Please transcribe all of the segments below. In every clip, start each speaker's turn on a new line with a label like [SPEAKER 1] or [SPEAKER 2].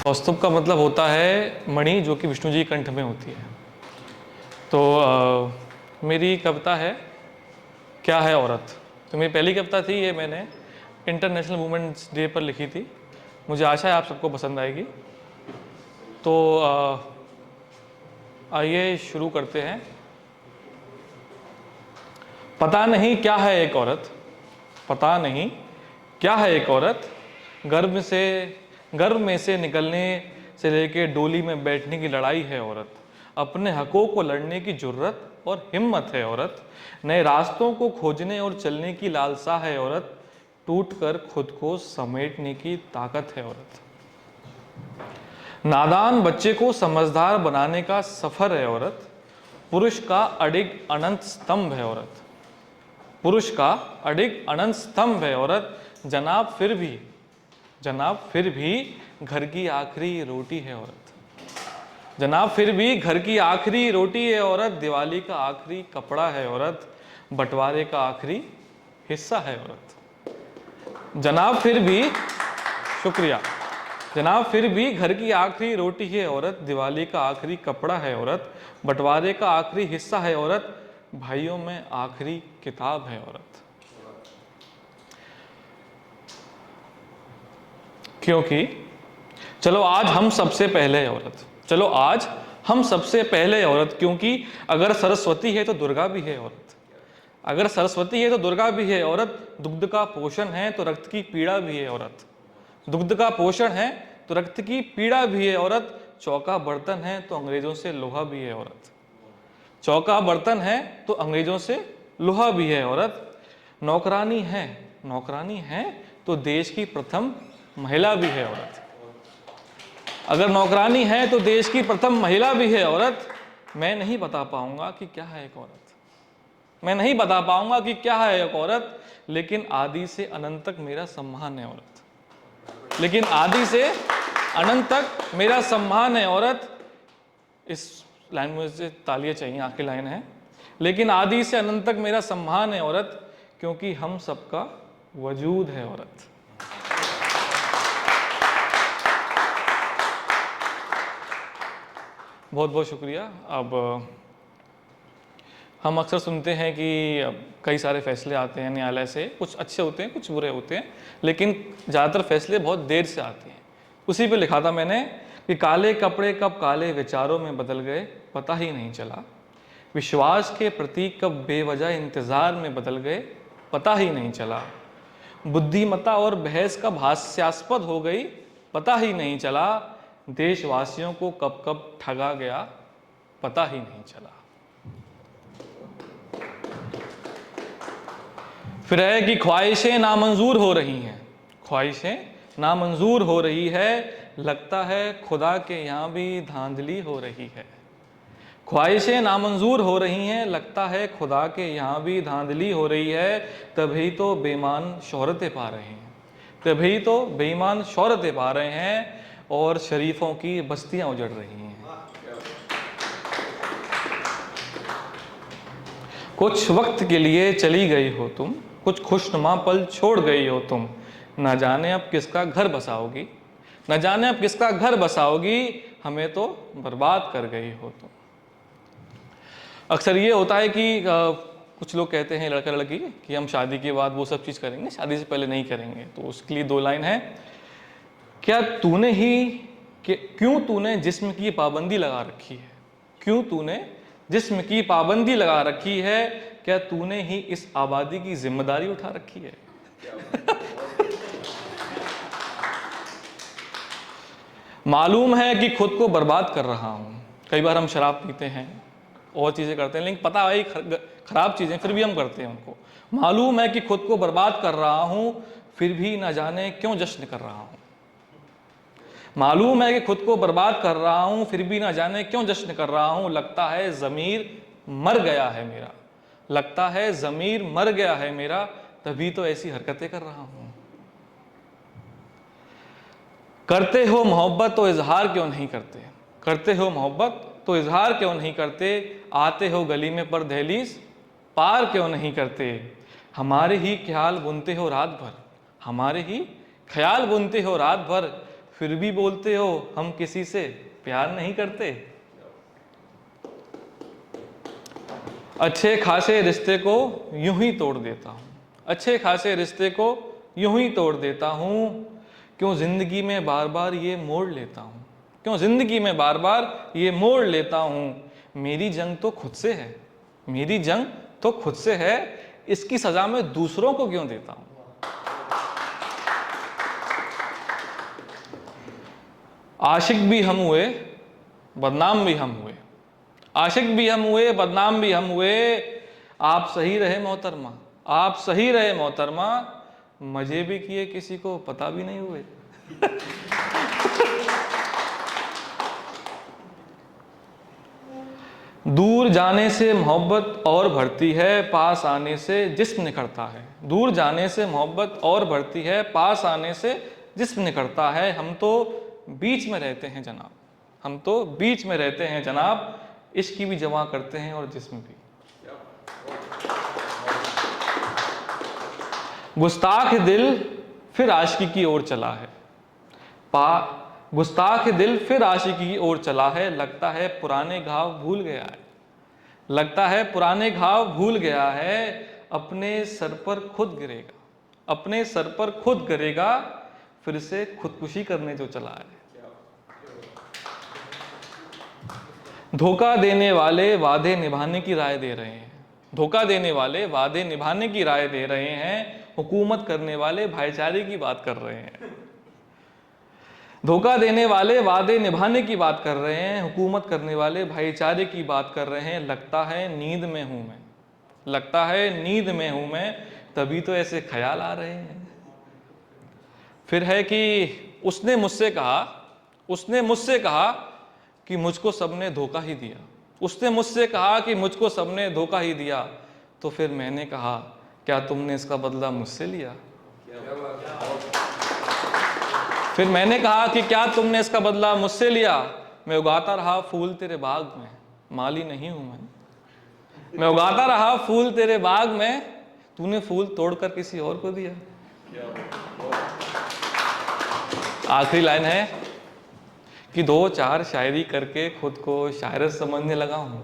[SPEAKER 1] कौस्तुभ का मतलब होता है मणि, जो कि विष्णु जी कंठ में होती है। तो मेरी कविता है क्या है औरत। तो मेरी पहली कविता थी, ये मैंने इंटरनेशनल वुमेन्स डे पर लिखी थी। मुझे आशा है आप सबको पसंद आएगी। तो आइए शुरू करते हैं। पता नहीं क्या है एक औरत, पता नहीं क्या है एक औरत, गर्भ में से निकलने से लेके डोली में बैठने की लड़ाई है औरत। अपने हकों को लड़ने की जुर्रत और हिम्मत है औरत। नए रास्तों को खोजने और चलने की लालसा है औरत। टूटकर खुद को समेटने की ताकत है औरत। नादान बच्चे को समझदार बनाने का सफर है औरत। पुरुष का अडिग अनंत स्तंभ है औरत। पुरुष का अडिग अनंत स्तंभ है औरत। जनाब फिर भी घर की आखिरी रोटी है औरत। जनाब फिर भी घर की आखिरी रोटी है औरत। दिवाली का आखिरी कपड़ा है औरत। बंटवारे का आखिरी हिस्सा है औरत। जनाब फिर भी, शुक्रिया। जनाब फिर भी घर की आखिरी रोटी है औरत। दिवाली का आखिरी कपड़ा है औरत। बंटवारे का आखिरी हिस्सा है औरत। भाइयों में आखिरी किताब है औरत। क्योंकि चलो आज हम सबसे पहले है औरत। चलो आज हम सबसे पहले है औरत। क्योंकि अगर सरस्वती है तो दुर्गा भी है औरत। अगर सरस्वती है तो दुर्गा भी है औरत। दुग्ध का पोषण है तो रक्त की पीड़ा भी है औरत। दुग्ध का पोषण है तो रक्त की पीड़ा भी है औरत। चौका बर्तन है तो अंग्रेजों से लोहा भी है औरत। चौका बर्तन है तो अंग्रेजों से लोहा भी है औरत। नौकरानी है तो देश की प्रथम महिला भी है औरत। अगर नौकरानी है तो देश की प्रथम महिला भी है औरत। मैं नहीं बता पाऊंगा कि क्या है एक औरत। मैं नहीं बता पाऊंगा कि क्या है एक औरत, लेकिन आदि से अनंत तक मेरा सम्मान है औरत। लेकिन आदि से अनंत तक मेरा सम्मान है औरत। इस लाइन में मुझे तालियां चाहिए, आखिरी लाइन है। लेकिन आदि से अनंत तक मेरा सम्मान है औरत, क्योंकि हम सबका वजूद है औरत। बहुत बहुत शुक्रिया। अब हम अक्सर सुनते हैं कि कई सारे फैसले आते हैं न्यायालय से, कुछ अच्छे होते हैं कुछ बुरे होते हैं, लेकिन ज़्यादातर फैसले बहुत देर से आते हैं। उसी पे लिखा था मैंने कि काले कपड़े कब काले विचारों में बदल गए पता ही नहीं चला। विश्वास के प्रतीक कब बेवजह इंतज़ार में बदल गए पता ही नहीं चला। बुद्धिमत्ता और बहस कब हास्यास्पद हो गई पता ही नहीं चला। देशवासियों को कब कब ठगा गया पता ही नहीं चला। फिर है कि ख्वाहिशें नामंजूर हो रही हैं। ख्वाहिशें नामंजूर हो रही है, लगता है खुदा के यहाँ भी धांधली हो रही है। ख्वाहिशें नामंजूर हो रही हैं, लगता है खुदा के यहाँ भी धांधली हो रही है। तभी तो बेईमान शोहरतें पा रहे हैं, तभी तो बेईमान शोहरतें पा रहे हैं और शरीफों की बस्तियां उजड़ रही हैं। कुछ वक्त के लिए चली गई हो तुम, कुछ खुशनुमा पल छोड़ गई हो तुम। न जाने अब किसका घर बसाओगी, न जाने अब किसका घर बसाओगी। हमें तो बर्बाद कर गई हो तुम। अक्सर ये होता है कि कुछ लोग कहते हैं लड़का लड़की कि हम शादी के बाद वो सब चीज़ करेंगे, शादी से पहले नहीं करेंगे। तो उसके लिए दो लाइन है। क्यों तूने जिस्म की पाबंदी लगा रखी है, क्यों तूने जिस्म की पाबंदी लगा रखी है। क्या तूने ही इस आबादी की जिम्मेदारी उठा रखी है। मालूम है कि खुद को बर्बाद कर रहा हूं। कई बार हम शराब पीते हैं और चीजें करते हैं, लेकिन पता है खराब चीजें, फिर भी हम करते हैं उनको। मालूम है कि खुद को बर्बाद कर रहा हूं, फिर भी ना जाने क्यों जश्न कर रहा हूं। मालूम है कि खुद को बर्बाद कर रहा हूं, फिर भी ना जाने क्यों जश्न कर रहा हूं। लगता है ज़मीर मर गया है मेरा, लगता है ज़मीर मर गया है मेरा, तभी तो ऐसी हरकतें कर रहा हूं। करते हो मोहब्बत तो इजहार क्यों नहीं करते, करते हो मोहब्बत तो इजहार क्यों नहीं करते। आते हो गली में पर दहलीज पार क्यों नहीं करते। हमारे ही ख्याल बुनते हो रात भर, हमारे ही ख्याल बुनते हो रात भर। फिर भी बोलते हो हम किसी से प्यार नहीं करते। अच्छे खासे रिश्ते को यूं ही तोड़ देता हूं, अच्छे खासे रिश्ते को यूं ही तोड़ देता हूं, क्यों जिंदगी में बार बार ये मोड़ लेता हूं, क्यों जिंदगी में बार बार ये मोड़ लेता हूं। मेरी जंग तो खुद से है, मेरी जंग तो खुद से है, इसकी सजा मैं दूसरों को क्यों देता हूं। आशिक भी हम हुए, बदनाम भी हम हुए, आशिक भी हम हुए, बदनाम भी हम हुए। आप सही रहे मोहतरमा, आप सही रहे मोहतरमा, मजे भी किए किसी को पता भी नहीं हुए। दूर जाने से मोहब्बत और बढ़ती है, पास आने से जिस्म निखरता है। दूर जाने से मोहब्बत और बढ़ती है, पास आने से जिस्म निखरता है। हम तो बीच में रहते हैं जनाब, हम तो बीच में रहते हैं जनाब, इश्क भी जमा करते हैं और जिस्म भी। गुस्ताख दिल फिर आशिकी की ओर चला है, गुस्ताख दिल फिर आशिकी की ओर चला है। लगता है पुराने घाव भूल गया है, लगता है पुराने घाव भूल गया है। अपने सर पर खुद गिरेगा, अपने सर पर खुद गिरेगा, फिर से खुदकुशी करने जो चला है। धोखा देने वाले वादे निभाने की राय दे रहे हैं, धोखा देने वाले वादे निभाने की राय दे रहे हैं। हुकूमत करने वाले भाईचारे की बात कर रहे हैं, धोखा देने वाले वादे निभाने की बात कर रहे हैं, हुकूमत करने वाले भाईचारे की बात कर रहे हैं। लगता है नींद में हूं मैं, लगता है नींद में हूं मैं, तभी तो ऐसे ख्याल आ रहे हैं। फिर है कि उसने मुझसे कहा, उसने मुझसे कहा कि मुझको सबने धोखा ही दिया, उसने मुझसे कहा कि मुझको सबने धोखा ही दिया। तो फिर मैंने कहा क्या तुमने इसका बदला मुझसे लिया। फिर मैंने कहा कि क्या तुमने इसका बदला मुझसे लिया। मैं उगाता रहा फूल तेरे बाग में, माली नहीं हूं मैं उगाता रहा फूल तेरे बाग में, तूने फूल तोड़कर किसी और को दिया। आखिरी लाइन है कि 2-4 शायरी करके खुद को शायर समझने लगा हूं,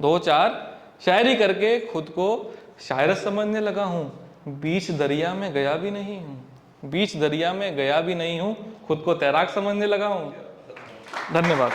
[SPEAKER 1] 2-4 शायरी करके खुद को शायर समझने लगा हूं। बीच दरिया में गया भी नहीं हूं, बीच दरिया में गया भी नहीं हूं, खुद को तैराक समझने लगा हूं। धन्यवाद।